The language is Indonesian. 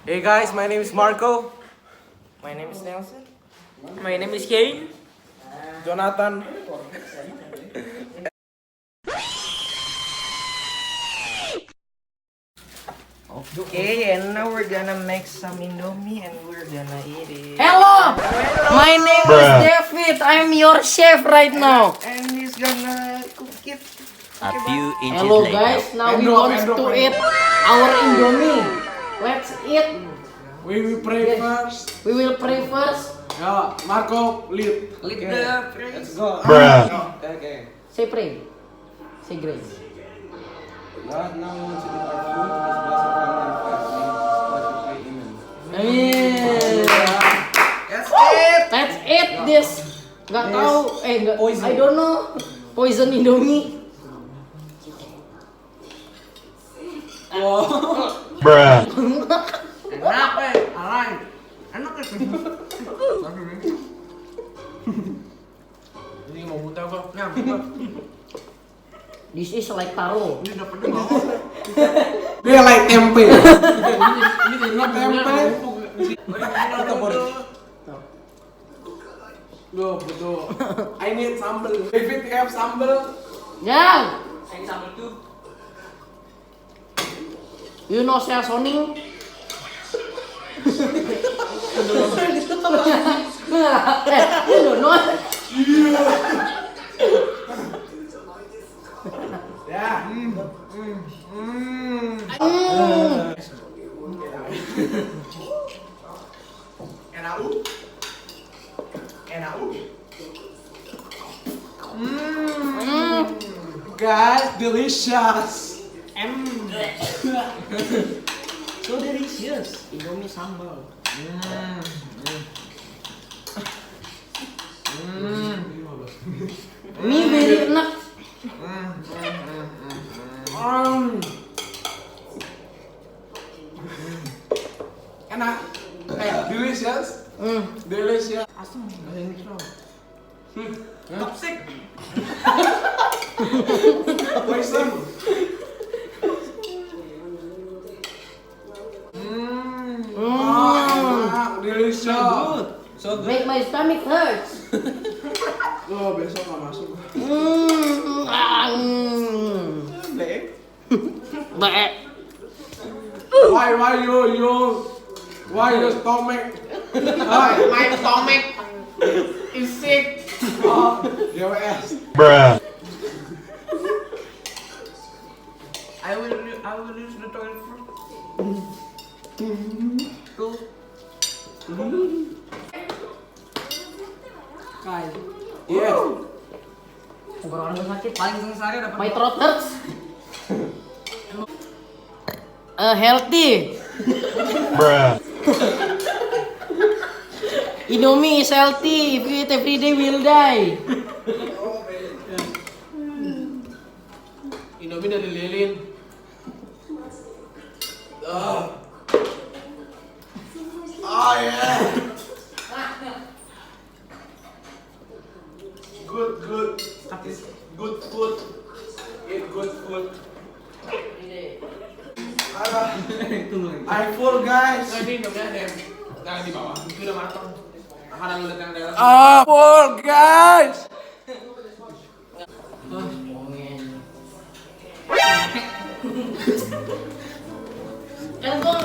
Hey guys, my name is Marco. My name is Nelson. My name is Kane. Jonathan. Okay, and now we're gonna make some Indomie and we're gonna eat it. Hello! My name is David. I'm your chef right now. And he's gonna cook it. A few inches Hello later. guys, now we want to eat our Indomie. Let's eat. We will pray first. We will pray first. Yeah, Marco, lead. Lead Okay, the prayer. let's go. Bruh. Okay. Say pray. Say grace. God, now we want to eat our food. Let's bless our family and friends. Let us pray, amen. Amen. That's it. Let's eat this. Gak Yes. tahu, gak, Poison. I don't know. Poison Indomie. Bruh. Enak alay. Enak Ini mau muntah kok. This is like taro. Ini dapat mau. Dia like tempe. Ini tempe. Kita boleh. Loh, betul. I need sambal. David have sambal. Ya. Saya sambal tuh. You know seasoning? You don't know? Ya. Enak. Enak. Guys, delicious. So delicious. Indomie sambal. Mie very enak. Enak. Delicious. Delicious. Asam. Toxic. Poison. Delicious. So good. Make my stomach hurts. Oh, besok nggak masuk. Baik. Why you stomach? My stomach is sick. Oh, yes. Bruh. I will use the toilet first. Kyle. Yeah. Tenggorokan sakit. Paling sengsara dapat. My throat hurts. Healthy. Bruh. Indomie is healthy. If you eat every day, will die. Indomie dari lilin. Oh yeah. Good. Good food. Eat good food. I full guys. Ini Indomie ada yang jangan di bawah. Itu udah matang. Makanan udah yang dalam. Full guys. Kan gua